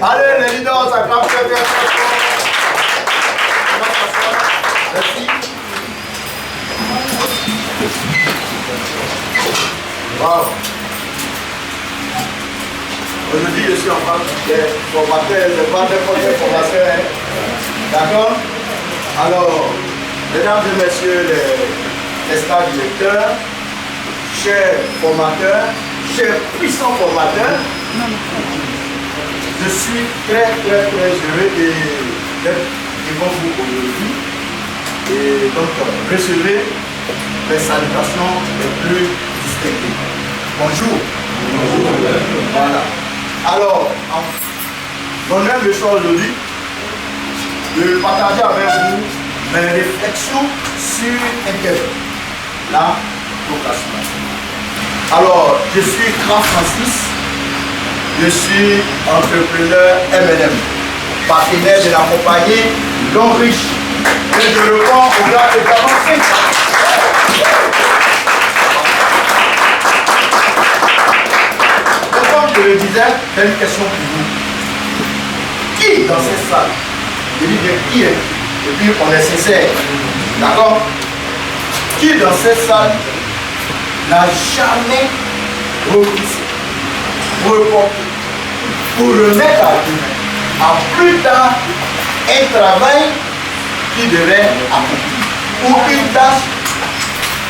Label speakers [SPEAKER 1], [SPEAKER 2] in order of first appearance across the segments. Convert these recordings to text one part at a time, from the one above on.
[SPEAKER 1] Allez, les leaders, ça clappe très bien. Merci. Wow. Aujourd'hui, je suis en train des formateurs, de pas n'importe quel formateur. Hein. D'accord? Alors, mesdames et messieurs les staff directeurs, chers formateurs, chers puissants formateurs, je suis très heureux d'être devant vous aujourd'hui. Et donc, recevez les salutations les plus distinctes. Bonjour. Bonjour. Voilà. Alors, mon âme de choix aujourd'hui, de partager avec vous mes réflexions sur la procrastination. Alors, je suis Grand Francis, je suis entrepreneur M&M, partenaire de la compagnie Long Riche. Et je réponds au gars également 5 ans. Comme je le disais, j'ai une question pour vous. Qui dans cette salle, je dis bien qui est, et puis on est sincère, d'accord? Qui dans cette salle n'a jamais repoussé, reporté, pour remettre à plus tard un travail qui devait accomplir, ou une tâche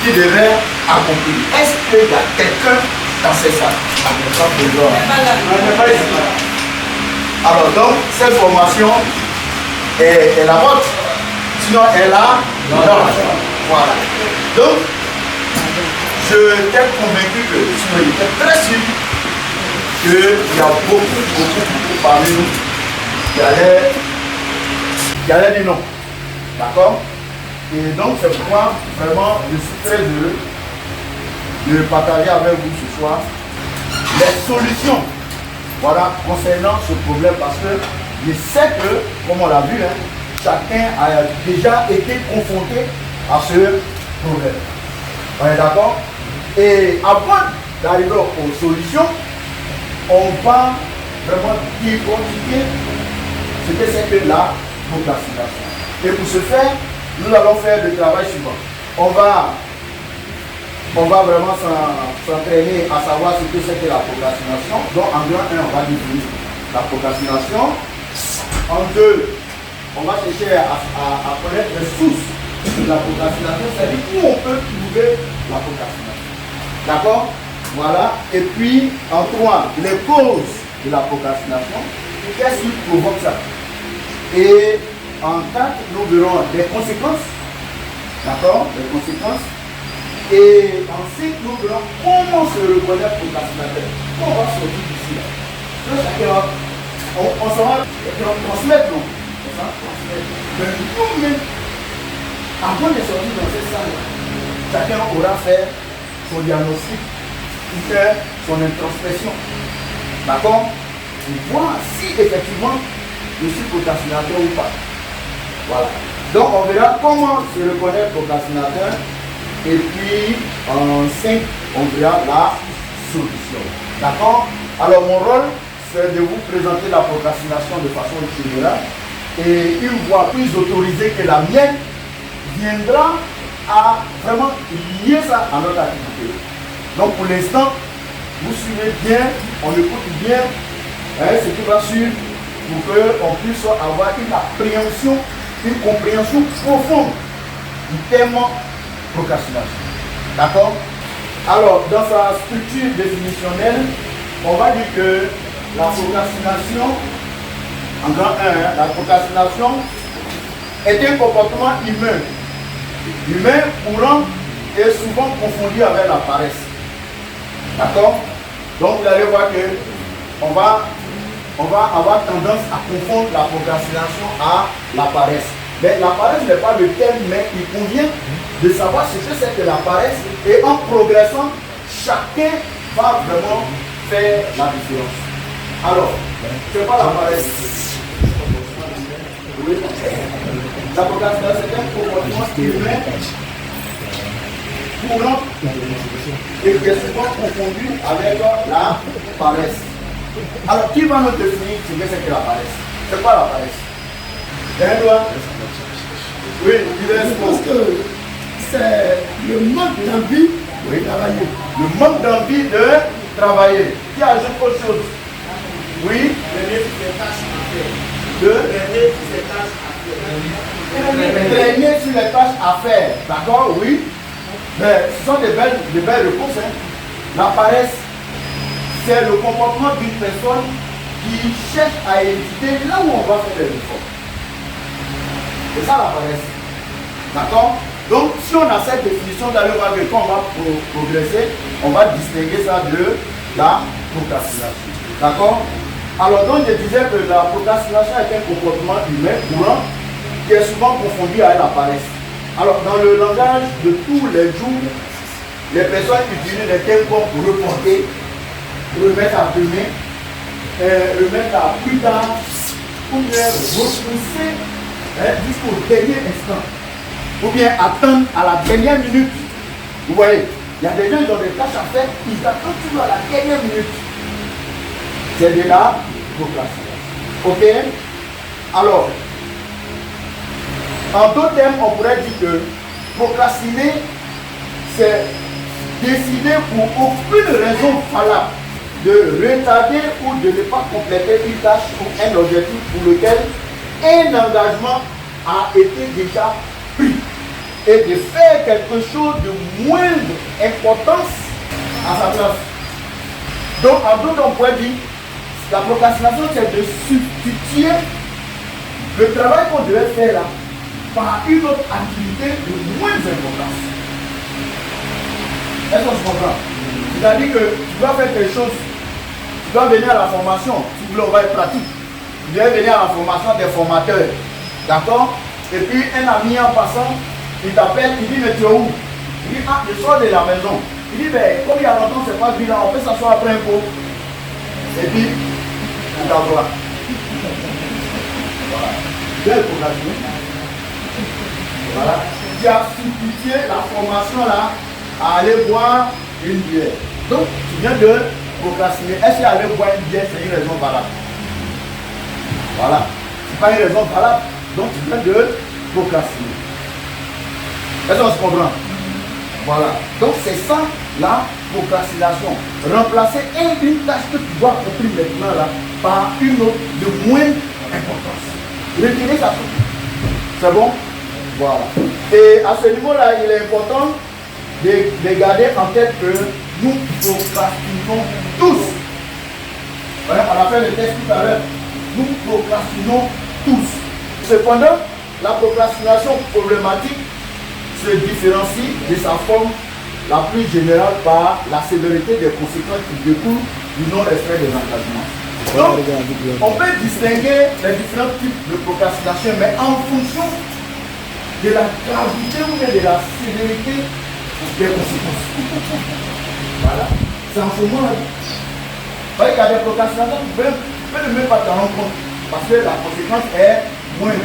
[SPEAKER 1] qui devait accomplir? Est-ce qu'il y a quelqu'un dans cette salle? Alors donc, cette formation est la vôtre, sinon elle est là. Voilà. Donc, je t'ai convaincu que, sinon il était très sûr qu'il y a beaucoup parmi nous qui allaient dire non. D'accord? Et donc c'est pourquoi vraiment je suis très heureux de partager avec vous ce soir les solutions, voilà, concernant ce problème, parce que je sais que, comme on l'a vu, hein, chacun a déjà été confronté à ce problème. On est d'accord? Et avant d'arriver aux solutions, on va vraiment décortiquer ce que c'est que la procrastination. Et pour ce faire, nous allons faire le travail suivant. On va vraiment s'entraîner à savoir ce que c'est que la procrastination. Donc en grand 1, on va définir la procrastination. En 2, on va chercher à connaître les sources de la procrastination, c'est-à-dire où on peut trouver la procrastination. D'accord? Voilà. Et puis en 3, les causes de la procrastination. Qu'est-ce qui provoque ça? Et en 4, nous verrons les conséquences. D'accord? Les conséquences. Et ensuite, nous verrons comment se reconnaître procrastinateur. Comment on va sortir d'ici là. On s'en va transmettre, non? On s'en va transmettre. Mais nous-mêmes, avant de sortir dans cette salle, chacun aura fait son diagnostic, ou faire son introspection. D'accord? Pour voir si effectivement je suis procrastinateur ou pas. Voilà. Donc on verra comment se reconnaître procrastinateur. Et puis en 5, on verra la solution. D'accord? Alors mon rôle, c'est de vous présenter la procrastination de façon générale. Et une fois plus autorisée que la mienne, viendra à vraiment lier ça à notre activité. Donc pour l'instant, vous suivez bien, on écoute bien ce qui va suivre pour qu'on puisse avoir une appréhension, une compréhension profonde du terme procrastination. D'accord? Alors, dans sa structure définitionnelle, on va dire que la procrastination, en grand 1, la procrastination est un comportement humain courant et souvent confondu avec la paresse. D'accord? Donc vous allez voir que on va avoir tendance à confondre la procrastination à la paresse. Mais la paresse n'est pas le terme, mais il convient de savoir ce que c'est que la paresse, et en progressant, chacun va vraiment faire la différence. Alors, c'est pas la paresse. Oui. La procrastination, c'est un comportement humain courant et qui est souvent confondu avec la paresse. Alors, qui va nous définir ce que c'est que la paresse? C'est quoi la paresse? Oui,
[SPEAKER 2] je pense que c'est le manque d'envie de travailler.
[SPEAKER 1] Le manque d'envie de travailler. Qui ajoute autre chose? Oui. Traîner sur les tâches à faire. D'accord, oui. Mais ce sont des belles réponses. Hein. La paresse, c'est le comportement d'une personne qui cherche à éviter là où on va faire des efforts. C'est ça la paresse. D'accord? Donc, si on a cette définition d'aller voir que quand on va progresser, on va distinguer ça de la procrastination. D'accord? Alors, donc, je disais que la procrastination est un comportement humain courant qui est souvent confondu avec la paresse. Alors, dans le langage de tous les jours, les personnes utilisent des termes comme reporter, remettre à demain, remettre à plus tard, ou bien repousser jusqu'au dernier instant, ou bien attendre à la dernière minute. Vous voyez, il y a des gens qui ont des tâches à faire, ils attendent toujours à la dernière minute. C'est de la procrastination. Ok? Alors, en d'autres termes, on pourrait dire que procrastiner, c'est décider pour aucune raison valable de retarder ou de ne pas compléter une tâche ou un objectif pour lequel un engagement a été déjà pris et de faire quelque chose de moindre importance à sa place. Donc, en d'autres, on pourrait dire la procrastination, c'est de substituer le travail qu'on devait faire là par une autre activité de moindre importance. Est-ce qu'on se comprend? C'est-à-dire que tu dois faire quelque chose, tu dois venir à la formation, si vous voulez, on va être pratique. Tu dois venir à la formation des formateurs. D'accord? Et puis un ami en passant, il t'appelle, il dit mais tu es où? Il dit ah, je sors de la maison. Il dit ben comme il y a longtemps, c'est pas bilan, on peut s'asseoir après un pot. Et puis, on t'envoie. Voilà. Belle procrastination. Voilà. Tu as substitué la formation là à aller boire une bière. Donc, tu viens de procrastiner. Est-ce qu'aller boire une bière, c'est une raison valable? Voilà. Ce n'est pas une raison valable. Donc, tu viens de procrastiner. Est-ce qu'on se comprend? Voilà. Donc, c'est ça la procrastination. Remplacer une tâche que tu dois accomplir maintenant là par une autre de moindre importance. Retirer ça. C'est bon? Voilà. Et à ce niveau-là, il est important de garder en tête que nous procrastinons tous. Voilà, on a fait le test tout à l'heure. Nous procrastinons tous. Cependant, la procrastination problématique se différencie de sa forme la plus générale par la sévérité des conséquences qui découlent du non-respect des engagements. Donc, on peut distinguer les différents types de procrastination, mais en fonction de la gravité ou de la sévérité des conséquences. Voilà. C'est en ce moment-là. Vous voyez qu'il y a des procrastinations, tu peux ne même pas t'en rendre compte, parce que la conséquence est moindre.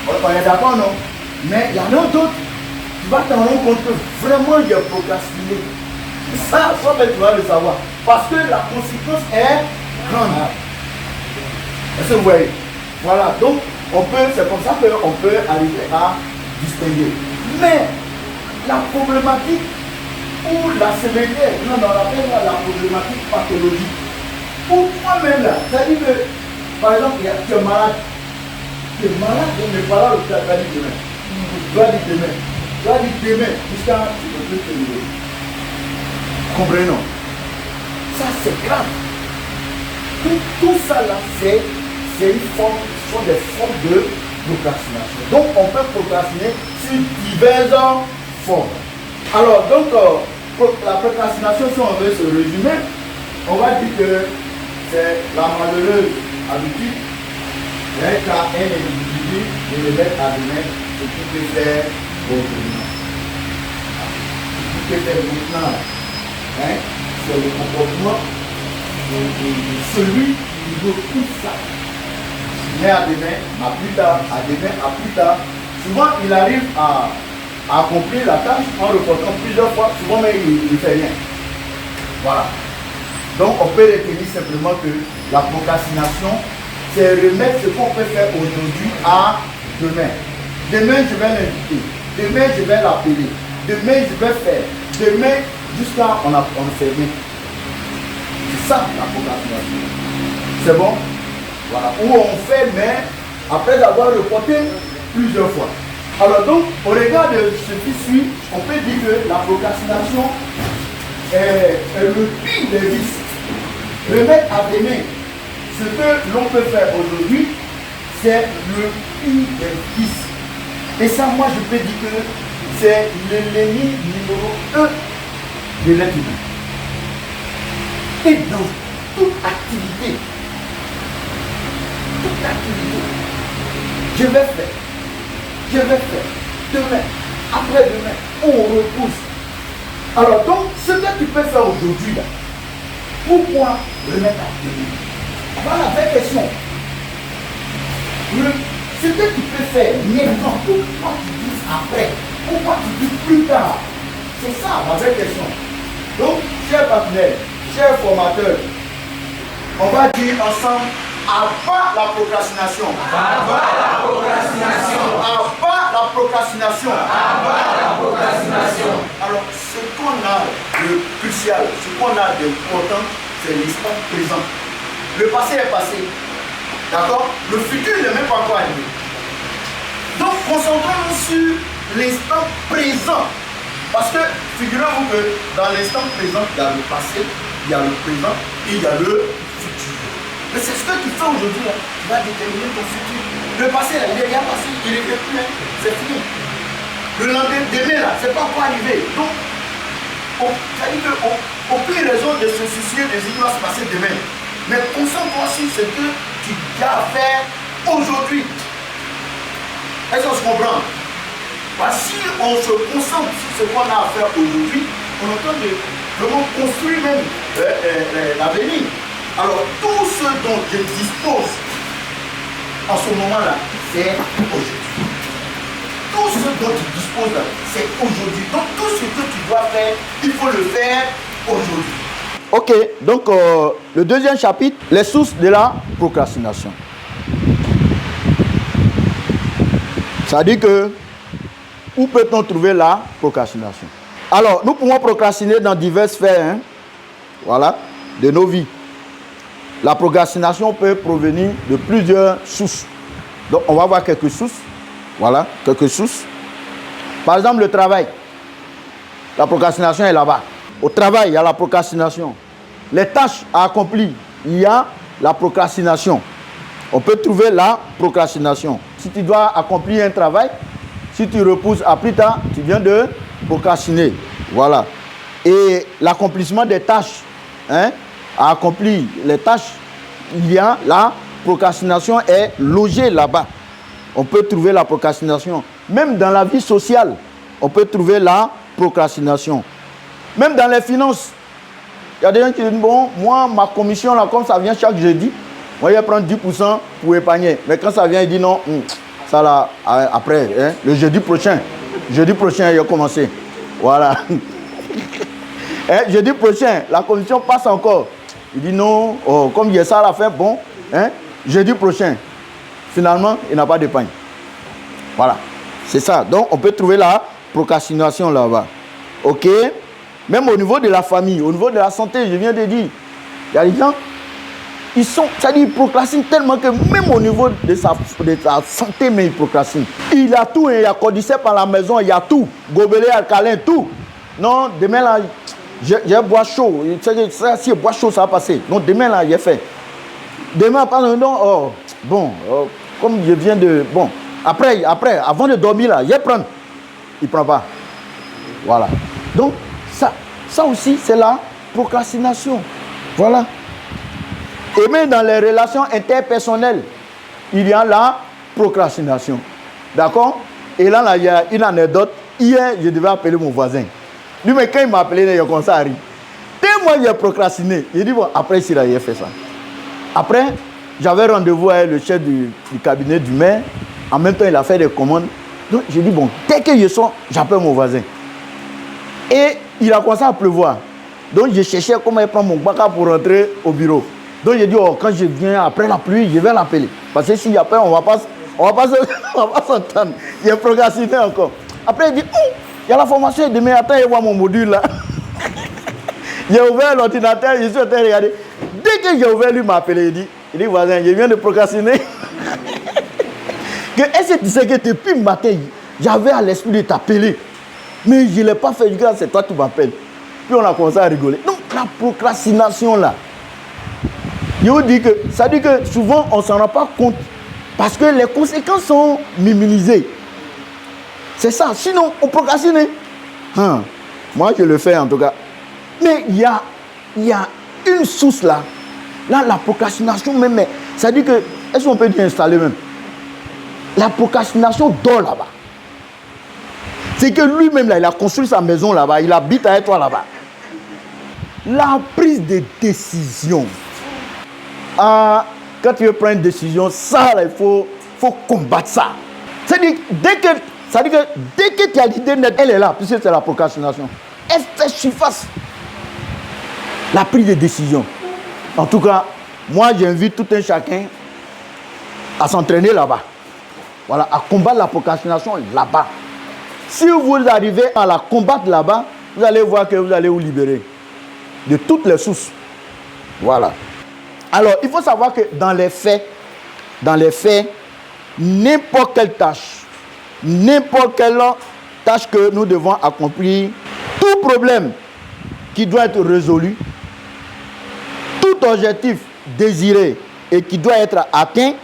[SPEAKER 1] On est d'accord, non? Mais il y en a d'autres, tu vas t'en rendre compte que vraiment il y a procrastiné. Ça, tu vas le savoir. Parce que la conséquence est grande. Est-ce que vous voyez? Voilà, donc c'est comme ça qu'on peut arriver à distinguer. Mais la problématique ou la sévérité, on appelle la problématique pathologique. Pour toi-même là, c'est-à-dire que, par exemple, tu es malade. Tu es malade, on n'est pas là, tu as dit demain. Tu dois dire demain. Tu dois dire demain, jusqu'à tu ne peux plus te lever. Comprenons. Ça, c'est grave. Tout ça là, c'est une forme, ce sont des formes de procrastination. Donc, on peut procrastiner sur diverses formes. Alors, donc, la procrastination, si on veut se résumer, on va dire que c'est la malheureuse habitude qu'à un individu de le mettre à demain ce qu'il peut faire autrement. Ce qu'il peut faire maintenant, c'est le comportement de celui qui veut tout ça. Mais à demain, à plus tard, à demain, à plus tard. Souvent, il arrive à accomplir la tâche en reportant plusieurs fois. Souvent, mais il ne fait rien. Voilà. Donc, on peut retenir simplement que la procrastination, c'est remettre ce qu'on peut faire aujourd'hui à demain. Demain, je vais l'inviter. Demain, je vais l'appeler. Demain, je vais faire. Demain, jusqu'à on ferme. C'est ça la procrastination. C'est bon? Voilà. Où on fait, mais après avoir reporté plusieurs fois. Alors donc, au regard de ce qui suit, on peut dire que la procrastination est le pire des vices. Remettre à demain ce que l'on peut faire aujourd'hui, c'est le pire des vices. Et ça, moi, je peux dire que c'est l'ennemi numéro 1 de l'être humain. Et dans toute activité, je vais faire, demain, après-demain, on repousse. Alors donc, ce que tu peux faire aujourd'hui, là, pourquoi remettre à demain? Voilà la vraie question. Ce que tu peux faire maintenant, pourquoi tu dis après? Pourquoi tu dis plus tard? C'est ça la vraie question. Donc, chers partenaires, chers formateurs, on va dire ensemble, abat la procrastination.
[SPEAKER 3] Abat la procrastination.
[SPEAKER 1] Abat la procrastination.
[SPEAKER 3] Abat la procrastination.
[SPEAKER 1] Alors, ce qu'on a de crucial, ce qu'on a d'important, c'est l'instant présent. Le passé est passé. D'accord? Le futur n'est même pas encore arrivé. Donc, concentrons-nous sur l'instant présent. Parce que, figurez-vous que dans l'instant présent, il y a le passé, il y a le présent et il y a le futur. Mais c'est ce que tu fais aujourd'hui, tu vas déterminer ton futur. Le passé, là, il est déjà passé, il n'est plus, c'est fini. Le lendemain, là, c'est pas encore arrivé. Donc, c'est-à-dire aucune raison de se soucier de ce qui va se passer demain. Mais concentre-toi sur ce que tu as à faire aujourd'hui. Est-ce qu'on se comprend? Parce que si on se concentre sur ce qu'on a à faire aujourd'hui, on est en train de vraiment construire même l'avenir. Alors, tout ce dont je dispose en ce moment-là, c'est aujourd'hui. Tout ce dont tu disposes là, c'est aujourd'hui. Donc, tout ce que tu dois faire, il faut le faire aujourd'hui.
[SPEAKER 4] Ok, donc le deuxième chapitre, les sources de la procrastination. Ça dit que, où peut-on trouver la procrastination? Alors, nous pouvons procrastiner dans diverses sphères, hein, voilà, de nos vies. La procrastination peut provenir de plusieurs sources. Donc, on va voir quelques sources. Voilà, quelques sources. Par exemple, le travail. La procrastination est là-bas. Au travail, il y a la procrastination. Les tâches à accomplir, il y a la procrastination. On peut trouver la procrastination. Si tu dois accomplir un travail, si tu repousses à plus tard, tu viens de procrastiner. Voilà. Et l'accomplissement des tâches, hein, à accomplir les tâches, il y a la procrastination est logée là-bas. On peut trouver la procrastination. Même dans la vie sociale, on peut trouver la procrastination. Même dans les finances. Il y a des gens qui disent, bon, moi, ma commission, là, comme ça vient chaque jeudi, moi, je vais prendre 10% pour épargner. Mais quand ça vient, il dit non, ça là, après, hein, le jeudi prochain, il a commencé. Voilà. Jeudi prochain, la commission passe encore. Il dit non, oh, comme il y a ça à la fin, bon, hein, jeudi prochain. Finalement, il n'a pas d'épargne. Voilà. C'est ça. Donc, on peut trouver la procrastination là-bas. OK? Même au niveau de la famille, au niveau de la santé, je viens de dire, il y a des gens, ils procrastinent tellement que même au niveau de sa santé, mais ils procrastinent. Il a tout, il y a cordyceps à la maison, il y a tout. Gobelet, alcalin, tout. Non, demain là, j'ai bois chaud. Si je bois chaud, ça va passer. Donc demain là, j'ai fait. Demain, non, oh, bon, comme je viens de... Bon, après, avant de dormir là, je vais prendre. Il ne prend pas. Voilà. Donc, ça aussi, c'est la procrastination. Voilà. Et même dans les relations interpersonnelles, il y a la procrastination. D'accord? Et là, il y a une anecdote. Hier, je devais appeler mon voisin. Lui, mais quand il m'a appelé, il a commencé à rire. Tellement j'ai procrastiné. Il dit, bon, après, il a fait ça. Après, j'avais rendez-vous avec le chef du cabinet du maire. En même temps, il a fait des commandes. Donc, j'ai dit, bon, dès que je sors, j'appelle mon voisin. Et il a commencé à pleuvoir. Donc je cherchais comment prendre mon baka pour rentrer au bureau. Donc j'ai dit, oh, quand je viens après la pluie, je vais l'appeler. Parce que s'il y a pas, on va pas s'entendre. J'ai procrastiné encore. Après il dit, oh, il y a la formation demain, attends, il voit mon module là. J'ai ouvert l'ordinateur, je suis en train de regarder. Dès que j'ai ouvert, lui m'a appelé, il dit, voisin, je viens de procrastiner. Est-ce que tu sais que depuis le matin, j'avais à l'esprit de t'appeler. Mais je ne l'ai pas fait, du coup, c'est toi qui m'appelles. Puis on a commencé à rigoler. Donc la procrastination là, je vous dis que ça dit que souvent on ne s'en rend pas compte parce que les conséquences sont minimisées. C'est ça, sinon on procrastine. Moi je le fais en tout cas. Mais il y a une source là. Là, la procrastination même, ça dit que, est-ce qu'on peut dire installer même? La procrastination dort là-bas. C'est que lui-même là, il a construit sa maison là-bas, il habite avec toi là-bas. La prise de décision. Quand tu veux prendre une décision, ça là, il faut combattre ça. C'est-à-dire dès que tu as l'idée nette, elle est là, puisque c'est la procrastination. Elle fait surface. La prise de décision. En tout cas, moi j'invite tout un chacun à s'entraîner là-bas. Voilà, à combattre la procrastination là-bas. Si vous arrivez à la combattre là-bas, vous allez voir que vous allez vous libérer de toutes les sources. Voilà. Alors, il faut savoir que dans les faits, n'importe quelle tâche que nous devons accomplir, tout problème qui doit être résolu, tout objectif désiré et qui doit être atteint,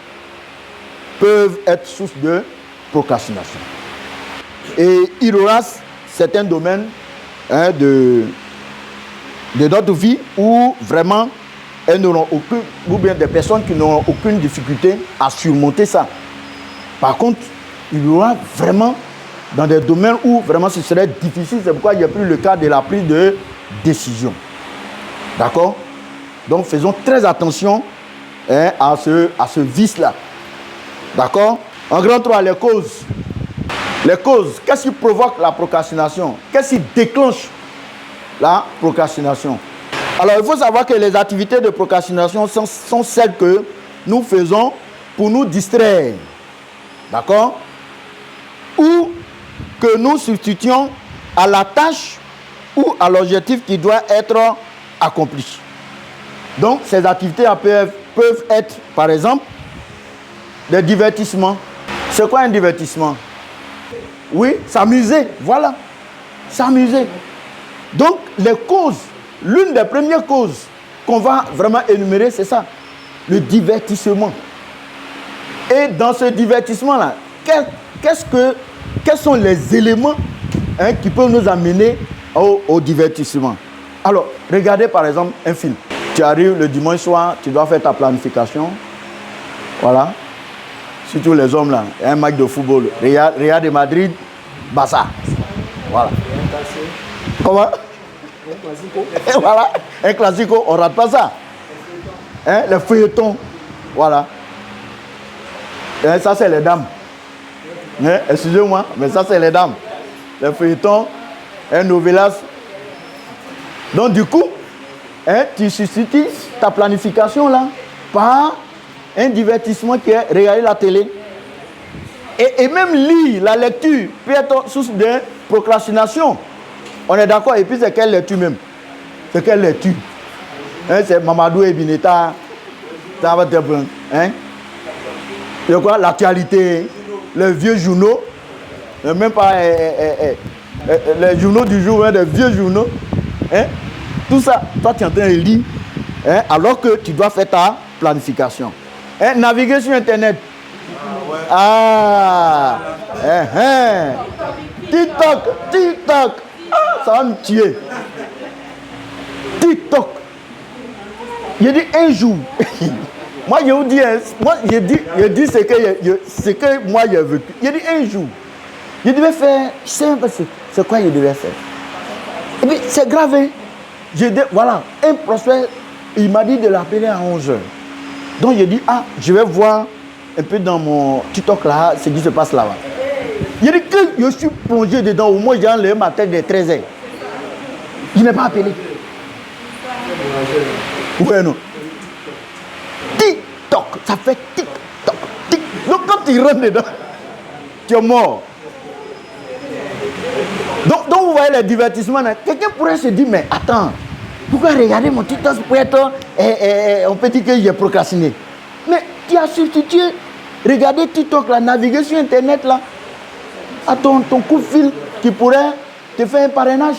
[SPEAKER 4] peuvent être source de procrastination. Et il y aura certains domaines de notre vie où vraiment elles n'auront aucune, ou bien des personnes qui n'auront aucune difficulté à surmonter ça. Par contre, il y aura vraiment dans des domaines où vraiment ce serait difficile. C'est pourquoi j'ai pris le cas de la prise de décision. D'accord? Donc faisons très attention à ce vice-là. D'accord? En grand 3, les causes. Les causes, qu'est-ce qui provoque la procrastination? Qu'est-ce qui déclenche la procrastination? Alors, il faut savoir que les activités de procrastination sont celles que nous faisons pour nous distraire. D'accord? Ou que nous substituons à la tâche ou à l'objectif qui doit être accompli. Donc, ces activités peuvent être, par exemple, des divertissements. C'est quoi un divertissement? Oui, s'amuser, voilà. S'amuser. Donc, les causes, l'une des premières causes qu'on va vraiment énumérer, c'est ça. Le divertissement. Et dans ce divertissement-là, quels sont les éléments qui peuvent nous amener au divertissement? Alors, regardez par exemple un film. Tu arrives le dimanche soir, tu dois faire ta planification. Voilà. Surtout les hommes là, il y a un match de football. Real de Madrid, Barça. Voilà. Comment? Et voilà, un classico, on ne rate pas ça. Les feuilletons. Voilà. Ça, c'est les dames. Excusez-moi, mais ça, c'est les dames. Les feuilletons, un novelas. Donc, du coup, tu substitues ta planification là par un divertissement qui est regarder la télé. Et même lire, la lecture peut être source de procrastination. On est d'accord. Et puis c'est quelle lecture même? C'est quelle lecture? C'est Mamadou et Bineta. Ça va te prendre. C'est quoi? L'actualité, les vieux journaux. Même pas les journaux du jour, les vieux journaux. Tout ça, toi tu es en train de lire. Alors que tu dois faire ta planification. Naviguer sur Internet. TikTok. Ça va me tuer. TikTok. J'ai dit un jour. Moi, je vous dis, je dis ce que moi j'ai vécu. J'ai dit un jour. Je devais faire, c'est quoi je devais faire? Et puis, c'est grave. Voilà, un prospect, il m'a dit de l'appeler à 11h. Donc, j'ai dit, je vais voir un peu dans mon TikTok là, ce qui se passe là-bas. J'ai dit que je suis plongé dedans, au moins j'ai enlevé ma tête de 13h. Il n'est pas appelé. Ouais, non. Tic-toc, ça fait tic-toc, tic. Donc quand tu rentres dedans, tu es mort. Donc vous voyez les divertissements. Quelqu'un pourrait se dire, mais attends, pourquoi regarder mon TikTok pour être... on peut dire que j'ai procrastiné. Mais tu as substitué, regarder TikTok, là, naviguer sur Internet, là, à ton coup de fil qui pourrait te faire un parrainage.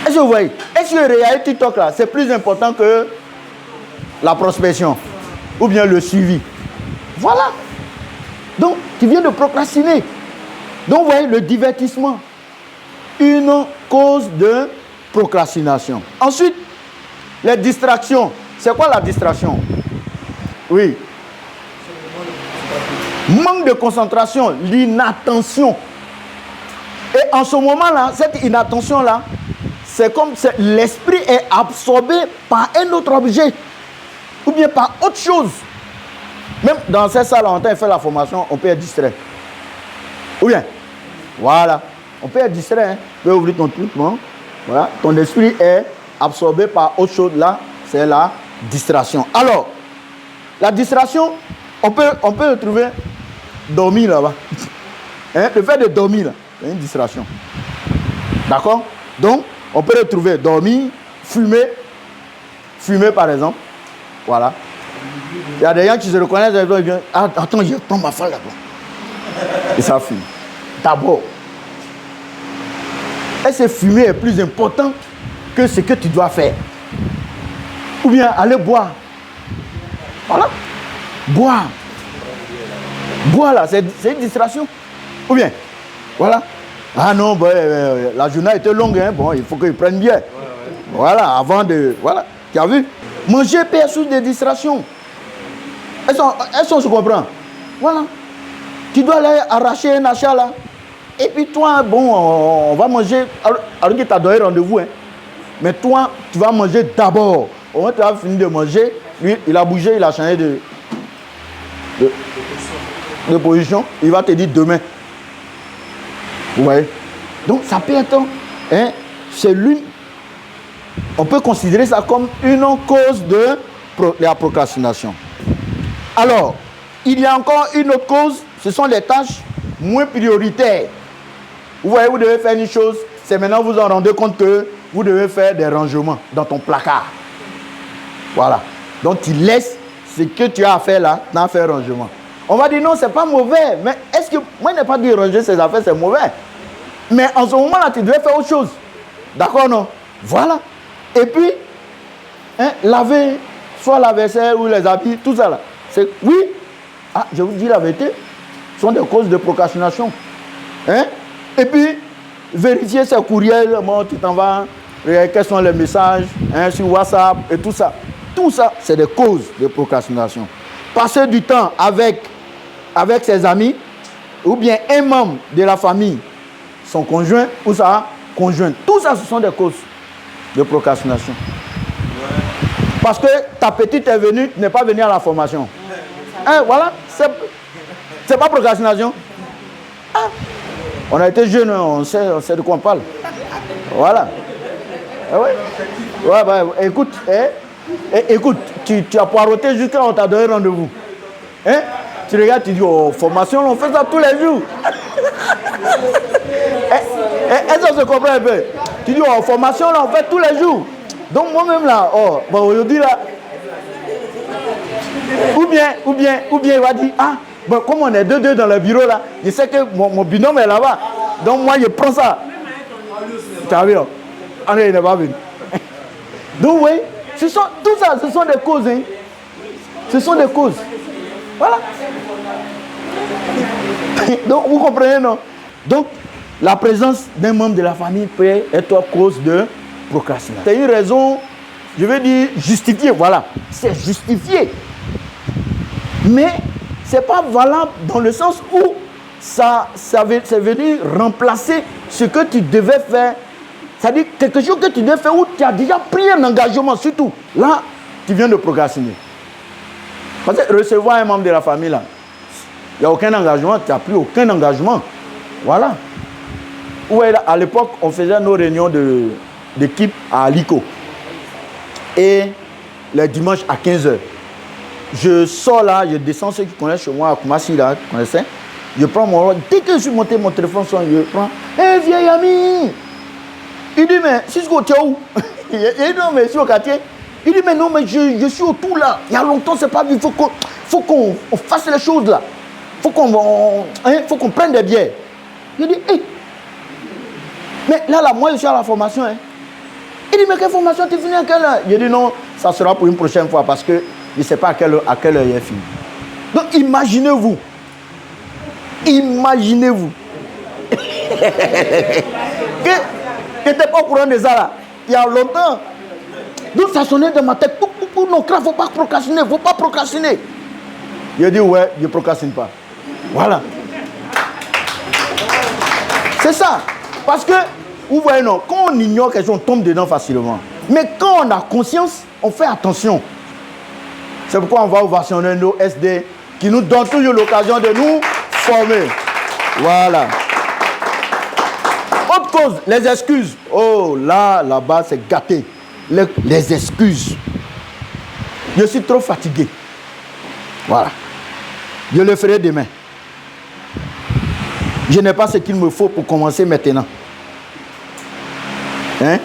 [SPEAKER 4] Est-ce que vous voyez? Est-ce que regarder TikTok, là, c'est plus important que la prospection ou bien le suivi? Voilà. Donc, tu viens de procrastiner. Donc, vous voyez, le divertissement, une cause de procrastination. Ensuite, les distractions. C'est quoi la distraction? Oui. Manque de concentration, l'inattention. Et en ce moment-là, cette inattention-là, c'est comme si l'esprit est absorbé par un autre objet ou bien par autre chose. Même dans cette salle, on a fait la formation, on peut être distrait. Ou bien, voilà, on peut être distrait, hein. Tu peux ouvrir ton truc, non? Voilà, ton esprit est absorbé par autre chose, là, c'est la distraction. Alors, la distraction, on peut le trouver dormir là-bas. Hein? Le fait de dormir, là, c'est une distraction. D'accord? Donc, on peut le trouver dormir, fumer par exemple. Voilà. Il y a des gens qui se reconnaissent, ils disent, ah, attends, je prends ma femme là-bas. Et ça fume. D'abord, est-ce que fumer est plus important que ce que tu dois faire? Ou bien aller boire. Voilà. Boire. Boire là, c'est une distraction. Ou bien, voilà. Ah non, bah, la journée a été longue, hein. Bon, il faut qu'ils prennent bien. Voilà, avant de... Voilà, tu as vu? Manger peut être source de distraction. Est-ce qu'on se comprend? Voilà. Tu dois aller arracher un achat là. Et puis toi, bon, on va manger. Alors que tu as donné rendez-vous, hein. Mais toi, tu vas manger d'abord. Au moment où tu as fini de manger, lui, il a bougé, il a changé de position. Il va te dire demain. Vous voyez? Donc ça peut être, hein, c'est l'une. On peut considérer ça comme une cause de la procrastination. Alors, il y a encore une autre cause, ce sont les tâches moins prioritaires. Vous voyez, vous devez faire une chose, c'est maintenant vous en rendez compte que vous devez faire des rangements dans ton placard. Voilà. Donc tu laisses ce que tu as à faire là, dans faire rangement. On va dire non, c'est pas mauvais, mais est-ce que moi je n'ai pas dit ranger ses affaires, c'est mauvais. Mais en ce moment-là, tu devais faire autre chose. D'accord, non? Voilà. Et puis, hein, laver, soit la vaisselle ou les habits, tout ça là. C'est, oui, ah, je vous dis la vérité, ce sont des causes de procrastination. Hein? Et puis, vérifier ses courriels, bon, tu t'en vas, regarder quels sont les messages, hein, sur WhatsApp et tout ça. Tout ça, c'est des causes de procrastination. Passer du temps avec ses amis, ou bien un membre de la famille, son conjoint ou sa conjointe. Tout ça, ce sont des causes de procrastination. Parce que ta petite est venue, tu n'es pas venu à la formation. Hein, voilà, c'est pas procrastination. Ah, on a été jeunes, on sait de quoi on parle. Voilà. Ah ouais. Ouais, bah, écoute, écoute, tu as poireauté jusqu'à on t'a donné rendez-vous. Hein? Tu regardes, tu dis, oh, formation, on fait ça tous les jours. Est-ce qu'on se comprend un peu? Tu dis, oh, formation, là, on fait tous les jours. Donc moi-même, là, oh, bon, aujourd'hui, là, ou bien, il va dire, ah, bon, comme on est deux dans le bureau, là, je sais que mon binôme est là-bas. Donc moi, je prends ça. Tu as vu, là? Ah, il n'est pas venu. Donc, oui, tout ça, ce sont des causes. Hein. Ce sont des causes. Voilà. Donc, vous comprenez, non? Donc, la présence d'un membre de la famille peut être cause de procrastination. C'est une raison, je veux dire, justifiée. Voilà. C'est justifié. Mais ce n'est pas valable dans le sens où c'est venu remplacer ce que tu devais faire. C'est-à-dire quelque chose que tu devais faire où tu as déjà pris un engagement, surtout. Là, tu viens de procrastiner. Parce que recevoir un membre de la famille, là, il n'y a aucun engagement, tu n'as pris aucun engagement. Voilà. Ouais, à l'époque, on faisait nos réunions d'équipe à Aliko. et le dimanche à 15h. Je sors là, je descends, ceux qui connaissent chez moi à Koumassi, là, connaissez? Je prends mon... Dès que je suis monté, mon téléphone sonne, je prends. Hé, vieil ami! Il dit, mais Cisco, tu es où? Il dit, non, mais je suis au quartier. Il dit, mais non, mais je suis autour là. Il y a longtemps, c'est pas vu. Il faut qu'on fasse les choses là. Il faut qu'on prenne des bières. Il dit, hé! Mais là, moi, je suis à la formation. Hein. Il dit, mais quelle formation tu finis à quelle heure? Il dit, non, ça sera pour une prochaine fois parce que je ne sais pas à quelle heure il est fini. Donc, imaginez-vous. Imaginez-vous. que tu n'étais pas au courant de ça là. Il y a longtemps. Donc, ça sonnait dans ma tête. Non, il ne faut pas procrastiner. Il ne faut pas procrastiner. Il a dit, ouais, je ne procrastine pas. Voilà. C'est ça. Parce que, vous voyez, non, quand on ignore quelque chose, on tombe dedans facilement. Mais quand on a conscience, on fait attention. C'est pourquoi on va ovationner nos SD qui nous donnent toujours l'occasion de nous former. Voilà. Autre cause, les excuses. Oh, là-bas, c'est gâté. Les excuses. Je suis trop fatigué. Voilà. Je le ferai demain. Je n'ai pas ce qu'il me faut pour commencer maintenant. Hein?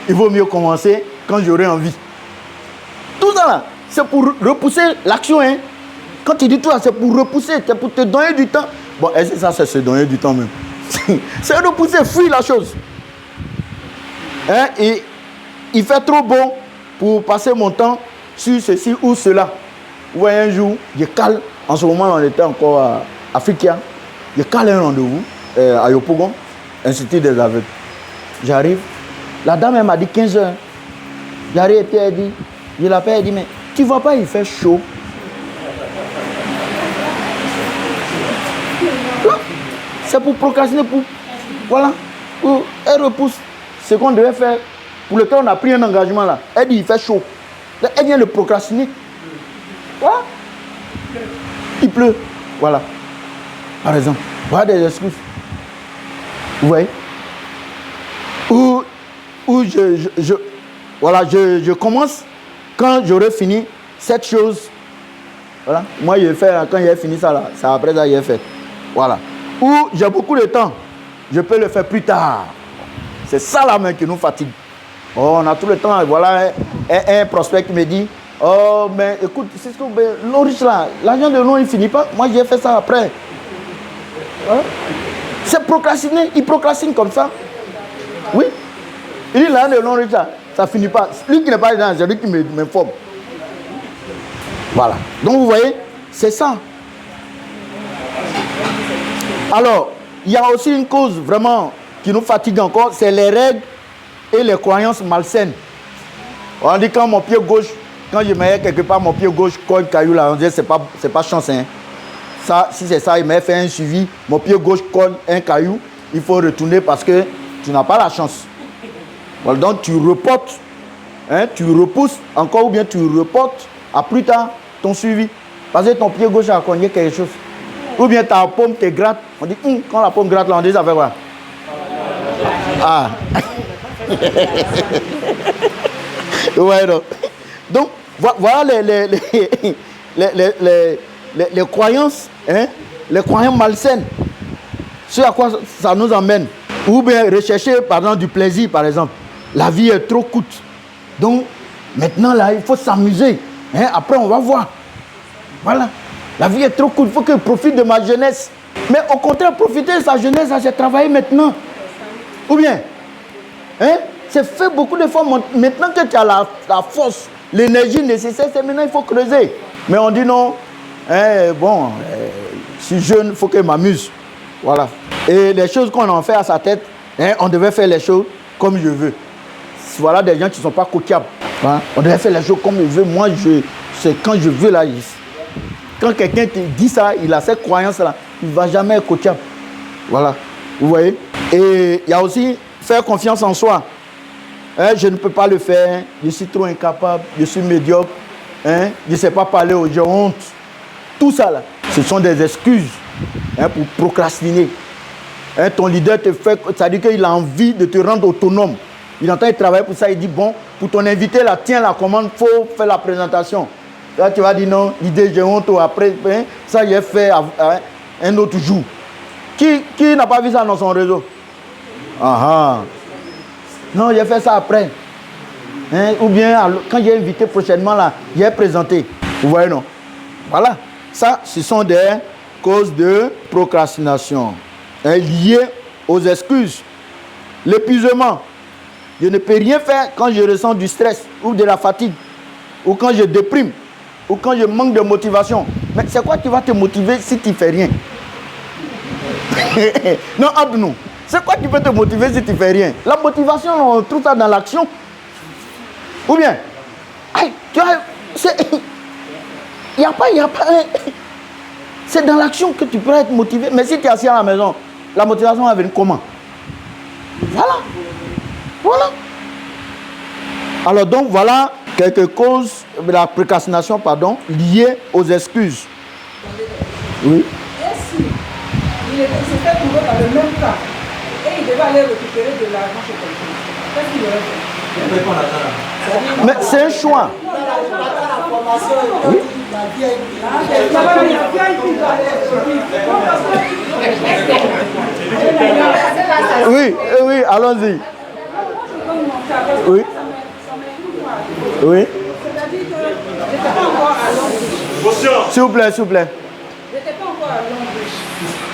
[SPEAKER 4] Il vaut mieux commencer quand j'aurai envie. Tout ça là, c'est pour repousser l'action. Hein? Quand tu dis tout ça, c'est pour repousser, c'est pour te donner du temps. Bon, est-ce que ça, c'est se donner du temps même? C'est repousser, fuir la chose. Hein? Et il fait trop bon pour passer mon temps sur ceci ou cela. Vous voyez, un jour, je cale. En ce moment, on était encore à Africa. Je cale un rendez-vous à Yopougon, Institut des aveugles. J'arrive. La dame, elle m'a dit 15h. J'arrive et puis elle dit, je l'appelle, elle dit, mais tu ne vois pas, il fait chaud. C'est pour procrastiner, pour. Voilà. Elle repousse ce qu'on devait faire, pour lequel on a pris un engagement là. Elle dit, il fait chaud. Elle vient le procrastiner. Voilà. Il pleut. Voilà. Par exemple. Voilà des excuses. Vous voyez? Ou je commence quand j'aurai fini cette chose. Voilà. Moi, quand j'ai fini ça là, c'est après ça que j'ai fait. Voilà. Ou j'ai beaucoup de temps. Je peux le faire plus tard. C'est ça la main qui nous fatigue. Oh, on a tout le temps. Voilà un prospect qui me dit, oh, mais écoute, c'est ce que l'on riche là, l'argent de l'on, il ne finit pas. Moi, j'ai fait ça après. Hein? C'est procrastiner. Il procrastine comme ça. Oui. Il dit, l'argent de l'on riche là, ça ne finit pas. Lui qui n'est pas dedans, c'est lui qui m'informe. Voilà. Donc, vous voyez, c'est ça. Alors, il y a aussi une cause vraiment qui nous fatigue encore, c'est les règles et les croyances malsaines. On dit quand mon pied gauche, quand je mets quelque part mon pied gauche colle caillou là, on dit c'est pas chance. Hein. Ça, si c'est ça, il m'a fait un suivi, mon pied gauche colle un caillou, il faut retourner parce que tu n'as pas la chance. Voilà, donc tu reportes, hein, tu repousses encore ou bien tu reportes à plus tard ton suivi. Parce que ton pied gauche a cogné quelque chose. Ou bien ta paume te gratte. On dit, quand la paume gratte, là, on dit ça fait quoi? Ah. Ouais, non. Donc, voilà les croyances, hein, les croyances malsaines. Ce à quoi ça nous emmène. Ou bien rechercher, par exemple, du plaisir, par exemple. La vie est trop courte. Donc, maintenant, là, il faut s'amuser. Hein, après, on va voir. Voilà. La vie est trop courte, il faut que je profite de ma jeunesse. Mais au contraire, profiter de sa jeunesse, c'est travailler maintenant. Ou bien, hein, c'est faire beaucoup d'efforts. Maintenant que tu as la force, l'énergie nécessaire, c'est maintenant il faut creuser. Mais on dit non, hein, bon, je suis jeune, il faut que je m'amuse. Voilà. Et les choses qu'on en fait à sa tête, hein, on devait faire les choses comme je veux. Voilà des gens qui ne sont pas coquables. Hein. On devait faire les choses comme je veux. Moi, c'est quand je veux là. Quand quelqu'un te dit ça, il a cette croyance-là, il ne va jamais être coachable. Voilà, vous voyez. Et il y a aussi faire confiance en soi. Hein, je ne peux pas le faire, je suis trop incapable, je suis médiocre, hein, je ne sais pas parler aux gens, honte. Tout ça, là, ce sont des excuses, hein, pour procrastiner. Hein, ton leader te fait, ça veut dire qu'il a envie de te rendre autonome. Il entend travailler pour ça, il dit, bon, pour ton invité, là, tiens la commande, il faut faire la présentation. Là, tu vas dire non, l'idée, j'ai honte, après, hein, ça, j'ai fait un autre jour. Qui n'a pas vu ça dans son réseau? Ah ah. Non, j'ai fait ça après. Hein, ou bien, quand j'ai invité prochainement, là, j'ai présenté. Vous voyez, non? Voilà. Ça, ce sont des causes de procrastination. Hein, liées aux excuses. L'épuisement. Je ne peux rien faire quand je ressens du stress ou de la fatigue. Ou quand je déprime. Ou quand je manque de motivation. Mais c'est quoi qui va te motiver si tu ne fais rien? Non, Abdou, c'est quoi qui peut te motiver si tu ne fais rien? La motivation, on trouve ça dans l'action. Ou bien, tu vois, il n'y a pas, c'est dans l'action que tu peux être motivé. Mais si tu es assis à la maison, la motivation va venir comment? Voilà. Voilà. Alors donc, voilà quelques causes de la procrastination, liées aux excuses. Oui.
[SPEAKER 5] Il s'était trouvé dans le même cas et il devait aller récupérer de l'argent chez quelqu'un. Qu'est-ce qu'il aurait fait?
[SPEAKER 4] Mais c'est un choix. Oui, oui, allons-y. Oui. Oui.
[SPEAKER 5] C'est-à-dire que je n'étais pas encore à Londres.
[SPEAKER 4] S'il vous plaît, s'il vous plaît.
[SPEAKER 5] Je n'étais pas encore à Londres.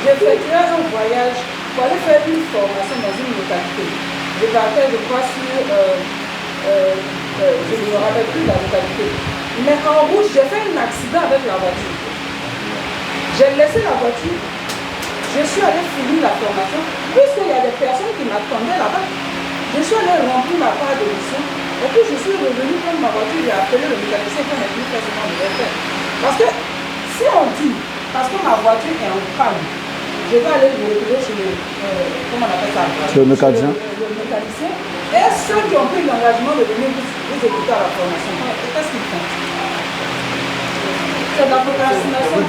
[SPEAKER 5] J'effectuais un voyage pour aller faire une formation dans une localité. Je partais de quoi sur, je ne me rappelle plus la localité. Mais en route, j'ai fait un accident avec la voiture. J'ai laissé la voiture. Je suis allé finir la formation. Puisqu'il y a des personnes qui m'attendaient là-bas, je suis allé remplir ma part de mission. Et puis je suis revenu prendre ma voiture, j'ai appelé le mécanicien qui m'a dit que c'est mon faire. Parce que si on dit, parce que ma voiture est en panne, je vais aller le retrouver chez le, comment on appelle ça?
[SPEAKER 4] Le mécanicien.
[SPEAKER 5] Le mécanicien. Et ceux qui ont pris l'engagement de venir vous écouter à la formation, qu'est-ce qu'ils font? C'est de la procrastination.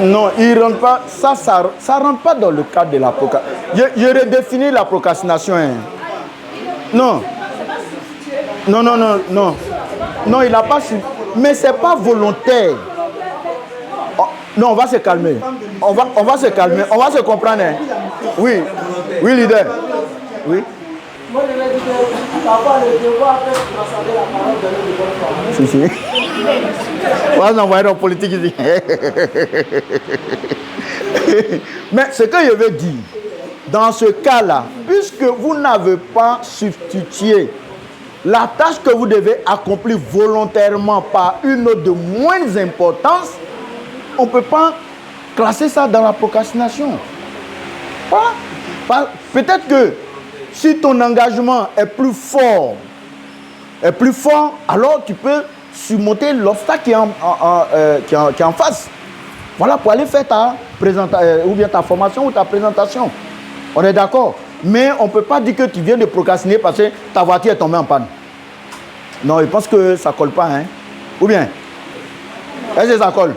[SPEAKER 4] Non, il rentre pas. Ça rentre pas dans le cadre de la procrastination. Je redéfinis la procrastination. Hein. Non. Non, non, non, non. Non, il n'a pas su. Mais ce n'est pas volontaire. Oh, non, on va se calmer. On va se calmer. On va se comprendre. Hein. Oui. Oui, leader. Oui.
[SPEAKER 2] Moi, je vais dire que parfois le devoir fait transcender la parole de l'autre.
[SPEAKER 4] Si, si. On va envoyer dans la politique ici. Mais ce que je veux dire, dans ce cas-là, puisque vous n'avez pas substitué la tâche que vous devez accomplir volontairement par une autre de moindre importance, on ne peut pas classer ça dans la procrastination. Voilà. Peut-être que si ton engagement est plus fort, alors tu peux surmonter l'obstacle qui est en face. Voilà, pour aller faire ta présentation, ou bien ta formation ou ta présentation. On est d'accord? Mais on ne peut pas dire que tu viens de procrastiner parce que ta voiture est tombée en panne. Non, je pense que ça ne colle pas. Hein? Ou bien? Est-ce que ça colle?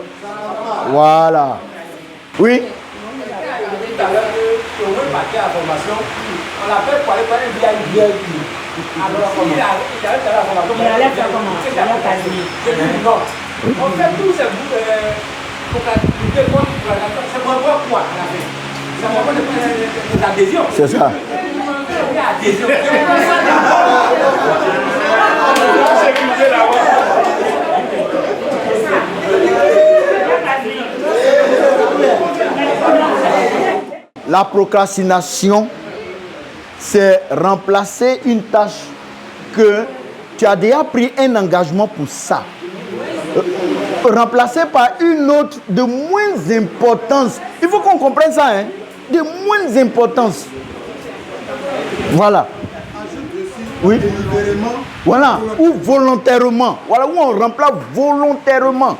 [SPEAKER 4] Voilà. Oui?
[SPEAKER 2] On l'appelle pour aller faire un VIP. Alors, il arrive à la formation. Il allait faire comment? C'est non. On fait tous ces bouts c'est pour voir quoi à la fin? C'est pour avoir des adhésions.
[SPEAKER 4] C'est ça. La procrastination, c'est remplacer une tâche que tu as déjà pris un engagement pour ça. Remplacer par une autre de moins importance. Il faut qu'on comprenne ça, hein? De moins importance. Voilà. Oui. Voilà. Ou volontairement. Voilà, où on remplace volontairement.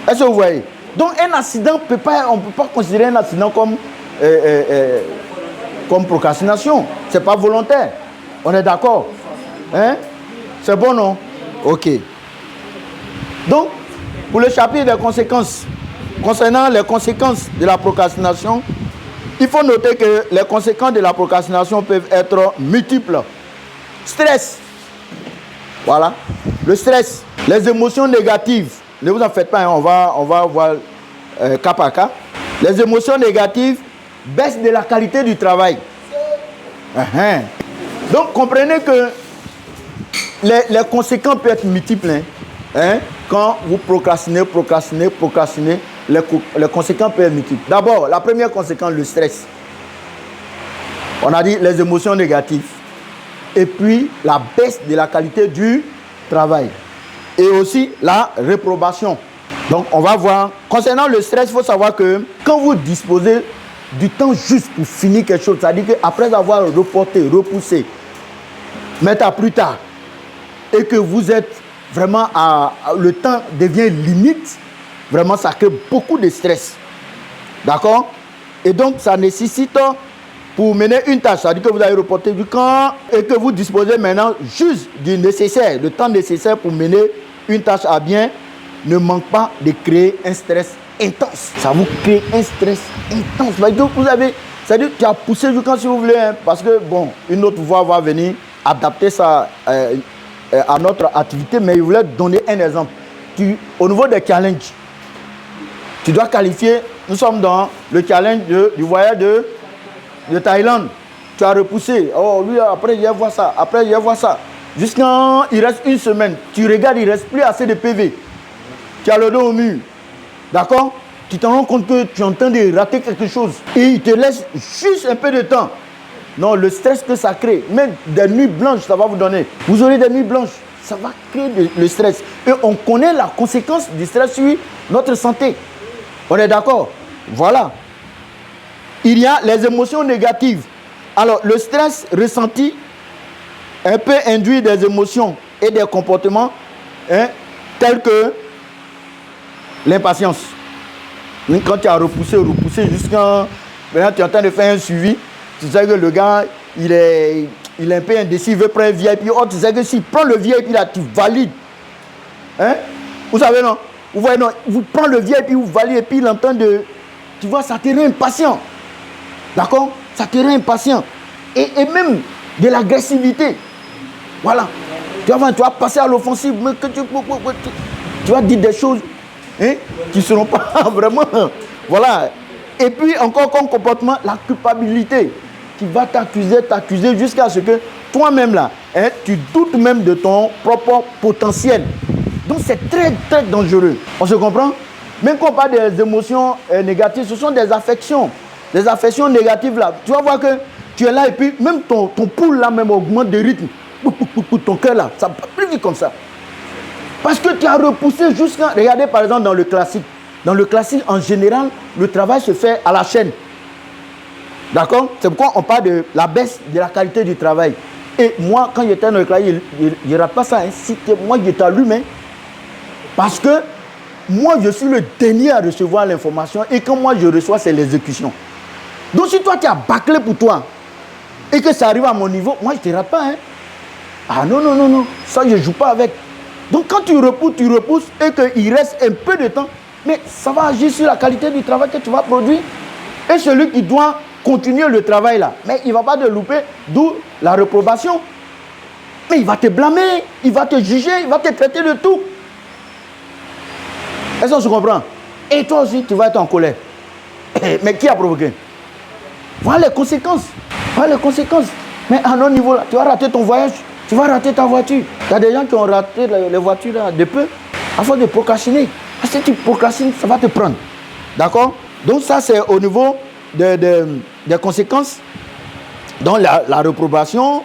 [SPEAKER 4] Est-ce que vous voyez? Donc un accident, on ne peut pas considérer un accident comme procrastination. Ce n'est pas volontaire. On est d'accord? Hein? C'est bon, non? Ok. Donc, pour le chapitre des conséquences, concernant les conséquences de la procrastination, il faut noter que les conséquences de la procrastination peuvent être multiples. Stress, Voilà. Le stress, les émotions négatives. Ne vous en faites pas, hein, on va voir cas par cas. Les émotions négatives baissent de la qualité du travail. Donc, comprenez que les conséquences peuvent être multiples. Hein. Quand vous procrastinez, les conséquences peuvent être multiples. D'abord, la première conséquence, le stress. On a dit les émotions négatives. Et puis, la baisse de la qualité du travail. Et aussi, la réprobation. Donc, on va voir. Concernant le stress, il faut savoir que quand vous disposez du temps juste pour finir quelque chose, c'est-à-dire qu'après avoir reporté, repoussé, mettre à plus tard, et que vous êtes vraiment le temps devient limite, vraiment ça crée beaucoup de stress. D'accord? Et donc ça nécessite, pour mener une tâche, c'est-à-dire que vous avez reporté du camp et que vous disposez maintenant juste du nécessaire, le temps nécessaire pour mener une tâche à bien, ne manque pas de créer un stress intense. Ça vous crée un stress intense. Vous avez, c'est-à-dire que tu as poussé du camp si vous voulez, hein, parce que bon, une autre voix va venir adapter ça à notre activité, mais je voulais donner un exemple. Au niveau des challenges, tu dois qualifier, nous sommes dans le challenge du voyage de Thaïlande. Tu as repoussé, oh lui après il va voir ça, après il va voir ça. Jusqu'à il reste une semaine, tu regardes, il ne reste plus assez de PV. Tu as le dos au mur, d'accord? Tu te rends compte que tu es en train de rater quelque chose et il te laisse juste un peu de temps. Non, le stress que ça crée, même des nuits blanches, ça va vous donner. Vous aurez des nuits blanches, ça va créer le stress. Et on connaît la conséquence du stress sur notre santé. On est d'accord? Voilà. Il y a les émotions négatives. Alors, le stress ressenti peut induire des émotions et des comportements tels que l'impatience. Quand tu as repoussé jusqu'à... Maintenant, tu es en train de faire un suivi. Tu sais que le gars, il est un peu indécis, il veut prendre un VIP. Oh, tu sais que s'il prend le VIP, là, tu valides. Hein? Vous savez, non? Vous voyez, non? Vous prenez le VIP, vous validez, et puis il est en train de... Tu vois, ça te rend impatient. D'accord? Ça te rend impatient. Et même de l'agressivité. Voilà. Tu vas passer à l'offensive, mais que tu vas dire des choses qui ne seront pas vraiment... Voilà. Et puis encore comme comportement, la culpabilité qui va t'accuser jusqu'à ce que toi-même là, tu doutes même de ton propre potentiel. Donc c'est très très dangereux. On se comprend? Même quand on parle des émotions négatives, ce sont des affections. Les affections négatives là, tu vas voir que tu es là et puis même ton pouls là même augmente de rythme. Ton cœur là, ça va plus vite comme ça. Parce que tu as repoussé jusqu'à... Regardez par exemple dans le classique. Dans le classique, en général, le travail se fait à la chaîne. D'accord? C'est pourquoi on parle de la baisse de la qualité du travail. Et moi, quand j'étais dans le classique, il n'y aura pas ça. Moi, je t'allume. Parce que moi, je suis le dernier à recevoir l'information. Et quand moi, je reçois, c'est l'exécution. Donc, si toi, tu as bâclé pour toi, et que ça arrive à mon niveau, moi, je ne te rate pas. Ah non. Ça, je ne joue pas avec. Donc, quand tu repousses, et qu'il reste un peu de temps, mais ça va agir sur la qualité du travail que tu vas produire. Et celui qui doit continuer le travail là, mais il ne va pas te louper, d'où la réprobation. Mais il va te blâmer, il va te juger, il va te traiter de tout. Est-ce qu'on se comprend? Et toi aussi, tu vas être en colère. Mais qui a provoqué? Voilà les conséquences. Mais à notre niveau là, tu vas rater ton voyage, tu vas rater ta voiture. Il y a des gens qui ont raté les voitures là, de peu, à force de procrastiner. Si tu procrastines, ça va te prendre. D'accord? Donc ça, c'est au niveau des conséquences. Donc la réprobation.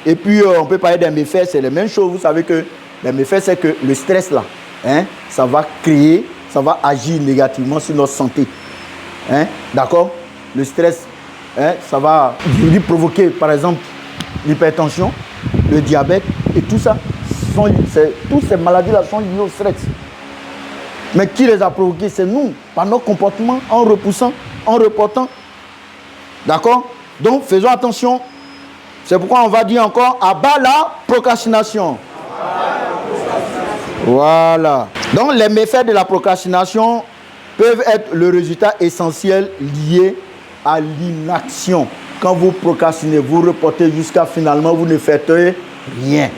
[SPEAKER 4] Et puis, on peut parler des méfaits, c'est les mêmes choses. Vous savez que les méfaits, c'est que le stress, là, ça va créer, ça va agir négativement sur notre santé. D'accord? Le stress, ça va lui provoquer, par exemple, l'hypertension, le diabète et tout ça. Toutes ces maladies-là sont liées au stress. Mais qui les a provoqués? C'est nous, par nos comportements, en repoussant, en reportant. D'accord? Donc, faisons attention. C'est pourquoi on va dire encore, à bas la procrastination. Voilà. Donc, les méfaits de la procrastination peuvent être le résultat essentiel lié à l'inaction. Quand vous procrastinez, vous reportez jusqu'à finalement, vous ne faites rien.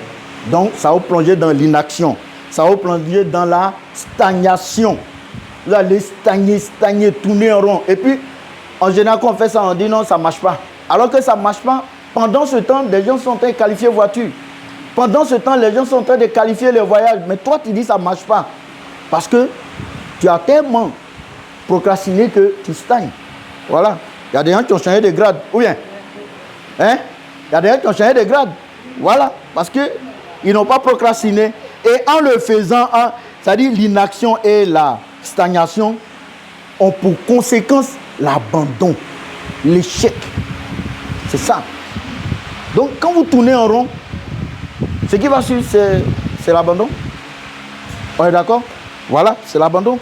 [SPEAKER 4] Donc, ça va vous plonger dans l'inaction. Ça va vous plonger dans la stagnation. Vous allez stagner, tourner en rond. Et puis, en général, quand on fait ça, on dit non, ça ne marche pas. Alors que ça ne marche pas, pendant ce temps, des gens sont en train de qualifier voiture. Pendant ce temps, les gens sont en train de qualifier les voyages. Mais toi, tu dis que ça ne marche pas. Parce que tu as tellement procrastiné que tu stagnes. Voilà. Il y a des gens qui ont changé de grade. Ou bien, hein? Il y a des gens qui ont changé de grade. Voilà. Parce qu'ils n'ont pas procrastiné. Et en le faisant, c'est-à-dire l'inaction et la stagnation ont pour conséquence l'abandon, l'échec. C'est ça. Donc, quand vous tournez en rond, ce qui va suivre, c'est l'abandon. On est d'accord? Voilà, c'est l'abandon.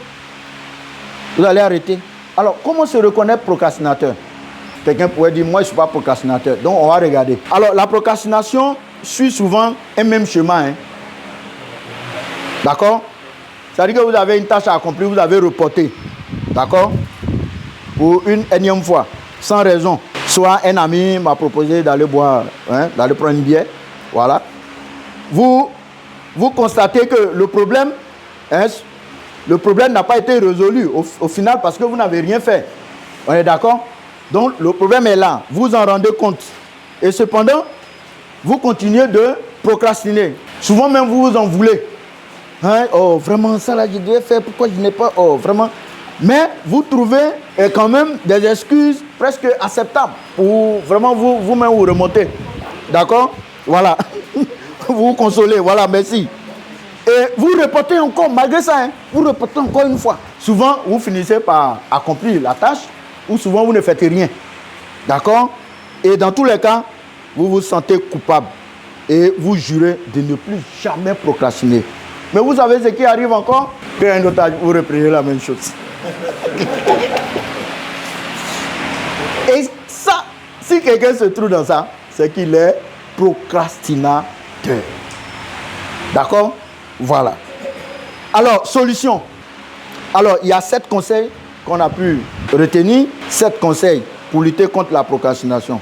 [SPEAKER 4] Vous allez arrêter. Alors, comment se reconnaître procrastinateur? Quelqu'un pourrait dire, moi, je ne suis pas procrastinateur. Donc, on va regarder. Alors, la procrastination suit souvent un même chemin. Hein. D'accord? C'est-à-dire que vous avez une tâche à accomplir, vous avez reporté. D'accord? Pour une énième fois, sans raison. Soit un ami m'a proposé d'aller boire, hein, d'aller prendre une bière. Voilà. Vous constatez que le problème n'a pas été résolu au final parce que vous n'avez rien fait. On est d'accord? Donc, le problème est là. Vous en rendez compte. Et cependant, vous continuez de procrastiner. Souvent même, vous vous en voulez. Hein? Oh, vraiment, ça là, je devais faire. Pourquoi je n'ai pas... Oh, vraiment. Mais vous trouvez quand même des excuses presque acceptables pour vraiment vous-même vous remonter. D'accord? Voilà. Vous vous consolez. Voilà, merci. Et vous reportez encore, malgré ça, hein, vous reportez encore une fois. Souvent, vous finissez par accomplir la tâche ou souvent, vous ne faites rien. D'accord? Et dans tous les cas, vous vous sentez coupable et vous jurez de ne plus jamais procrastiner. Mais vous savez ce qui arrive encore? Qu'un autre, vous reprenez la même chose. Et ça, si quelqu'un se trouve dans ça, c'est qu'il est procrastinateur. D'accord? Voilà. Alors, solution. Alors, il y a 7 conseils qu'on a pu retenir. 7 conseils pour lutter contre la procrastination.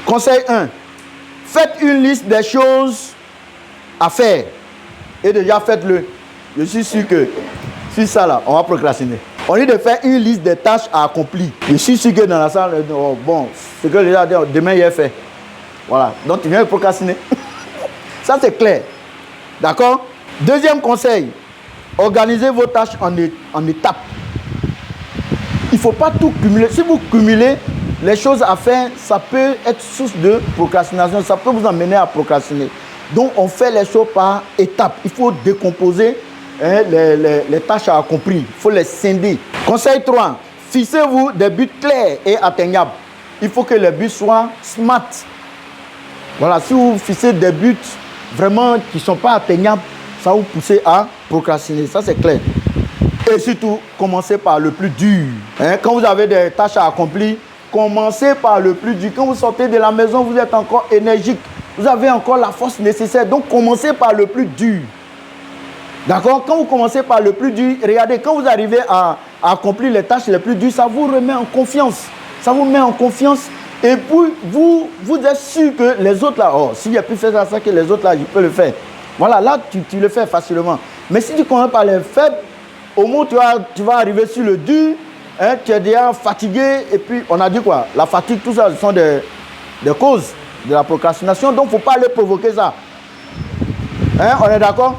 [SPEAKER 4] Conseil 1. Faites une liste des choses à faire. Et déjà, faites-le. Je suis sûr que sur ça, là, on va procrastiner. On dit de faire une liste des tâches à accomplir. Je suis sûr que dans la salle, oh, bon, ce que les gens disent, demain, il est fait. Voilà. Donc, tu viens de procrastiner. Ça, c'est clair. D'accord? Deuxième conseil, organisez vos tâches en étapes. Il ne faut pas tout cumuler. Si vous cumulez les choses à faire, ça peut être source de procrastination. Ça peut vous amener à procrastiner. Donc, on fait les choses par étapes. Il faut décomposer les tâches à accomplir. Il faut les scinder. Conseil 3, fixez-vous des buts clairs et atteignables. Il faut que les buts soient smart. Voilà, si vous fixez des buts vraiment qui ne sont pas atteignables, ça va vous pousser à procrastiner. Ça, c'est clair. Et surtout, commencez par le plus dur. Hein? Quand vous avez des tâches à accomplir, commencez par le plus dur. Quand vous sortez de la maison, vous êtes encore énergique. Vous avez encore la force nécessaire. Donc, commencez par le plus dur. D'accord? Quand vous commencez par le plus dur, regardez, quand vous arrivez à accomplir les tâches les plus dures, ça vous remet en confiance. Ça vous met en confiance. Et puis, vous êtes sûr que les autres là, oh, si j'ai pu faire ça que les autres là, je peux le faire. Voilà, là, tu le fais facilement. Mais si tu commences par les faibles, au moins tu vas arriver sur le dur, hein, tu es déjà fatigué. Et puis, on a dit quoi? La fatigue, tout ça, ce sont des causes de la procrastination. Donc, il ne faut pas aller provoquer ça. Hein, on est d'accord?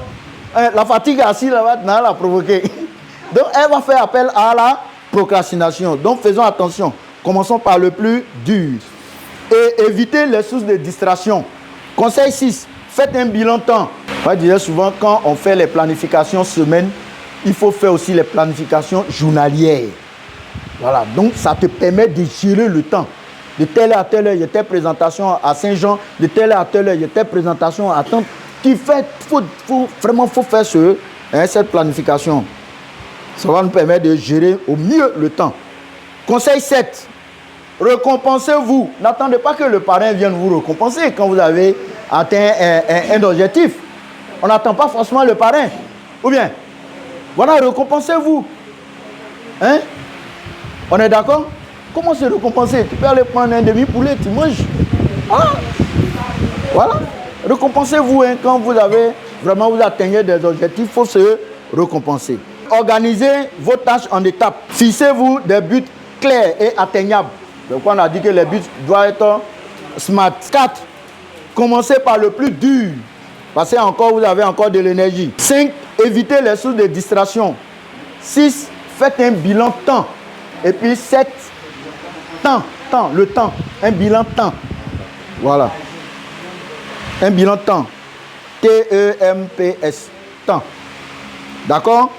[SPEAKER 4] Hein, la fatigue assise, là-bas, tu n'as la provoquer. Donc, elle va faire appel à la procrastination. Donc, faisons attention. Commençons par le plus dur. Et évitez les sources de distraction. Conseil 6. Faites un bilan temps. Moi, je disais souvent, quand on fait les planifications semaines, il faut faire aussi les planifications journalières. Voilà. Donc, ça te permet de gérer le temps. De telle heure à telle heure, il y a telle présentation à Saint-Jean. De telle heure à telle heure, il y a telle présentation à tant. Il faut vraiment faire cette planification. Ça va nous permettre de gérer au mieux le temps. Conseil 7. Récompensez-vous. N'attendez pas que le parrain vienne vous récompenser quand vous avez atteint un objectif. On n'attend pas forcément le parrain. Ou bien, voilà, récompensez-vous. Hein? On est d'accord? Comment se récompenser? Tu peux aller prendre un demi-poulet, tu manges. Voilà. Récompensez-vous hein, quand vous avez vraiment vous atteignez des objectifs, il faut se récompenser. Organisez vos tâches en étapes. Fixez-vous des buts clairs et atteignables. Donc on a dit que les buts doivent être smart. 4. Commencez par le plus dur. Parce que encore, vous avez encore de l'énergie. 5. Évitez les sources de distraction. 6. Faites un bilan temps. Et puis 7. Le temps. Un bilan temps. Voilà. Un bilan temps. T-E-M-P-S. Temps. D'accord?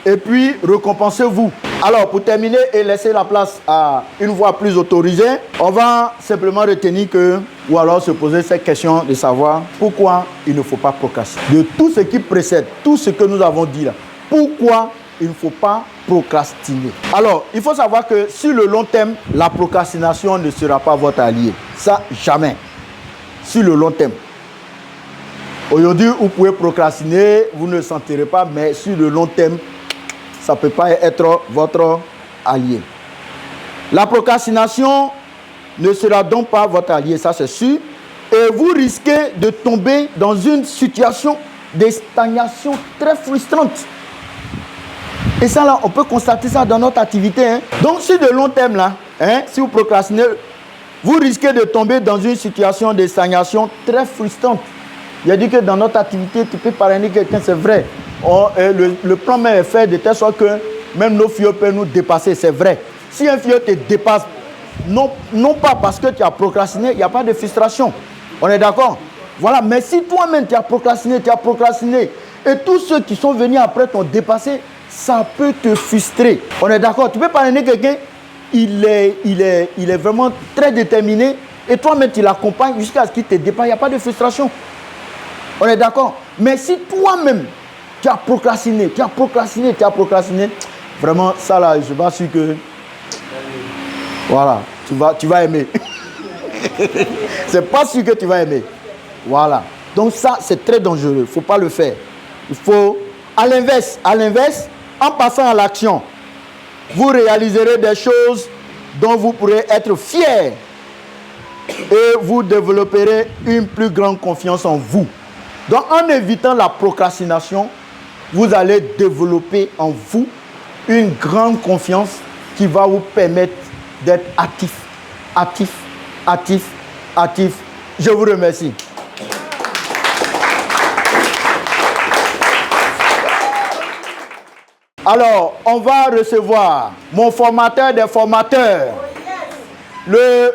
[SPEAKER 4] Et puis, récompensez-vous. Alors, pour terminer et laisser la place à une voix plus autorisée, on va simplement retenir que, ou alors se poser cette question de savoir pourquoi il ne faut pas procrastiner. De tout ce qui précède, tout ce que nous avons dit là, pourquoi il ne faut pas procrastiner. Alors, il faut savoir que sur le long terme, la procrastination ne sera pas votre allié. Ça, jamais. Sur le long terme. Aujourd'hui, vous pouvez procrastiner, vous ne le sentirez pas, mais sur le long terme, ça ne peut pas être votre allié. La procrastination ne sera donc pas votre allié, ça c'est sûr. Et vous risquez de tomber dans une situation de stagnation très frustrante. Et ça là, on peut constater ça dans notre activité. Hein. Donc sur de long terme là, hein, si vous procrastinez, vous risquez de tomber dans une situation de stagnation très frustrante. Il a dit que dans notre activité, tu peux parrainer quelqu'un, c'est vrai. Le plan même est fait de telle sorte que même nos filles peuvent nous dépasser, c'est vrai. Si un fille te dépasse, non pas parce que tu as procrastiné, il n'y a pas de frustration. On est d'accord? Voilà, mais si toi-même tu as procrastiné, et tous ceux qui sont venus après t'ont dépassé, ça peut te frustrer. On est d'accord? Tu peux parrainer quelqu'un, il est vraiment très déterminé, et toi-même tu l'accompagnes jusqu'à ce qu'il te dépasse, il n'y a pas de frustration. On est d'accord? Mais si toi-même, tu as procrastiné, vraiment, ça là, je suis pas sûr que... Voilà, tu vas aimer. C'est pas sûr que tu vas aimer. Voilà. Donc ça, c'est très dangereux. Il ne faut pas le faire. Il faut... À l'inverse, en passant à l'action, vous réaliserez des choses dont vous pourrez être fiers. Et vous développerez une plus grande confiance en vous. Donc, en évitant la procrastination, vous allez développer en vous une grande confiance qui va vous permettre d'être actif. Je vous remercie. Alors, on va recevoir mon formateur des formateurs, le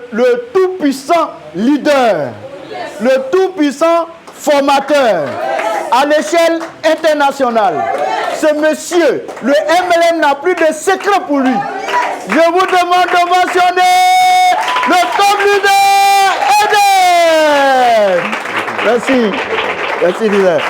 [SPEAKER 4] tout-puissant leader, le tout-puissant formateur à l'échelle internationale. Ce monsieur, le MLM n'a plus de secret pour lui. Je vous demande de mentionner le top leader, Eden. Merci, leader.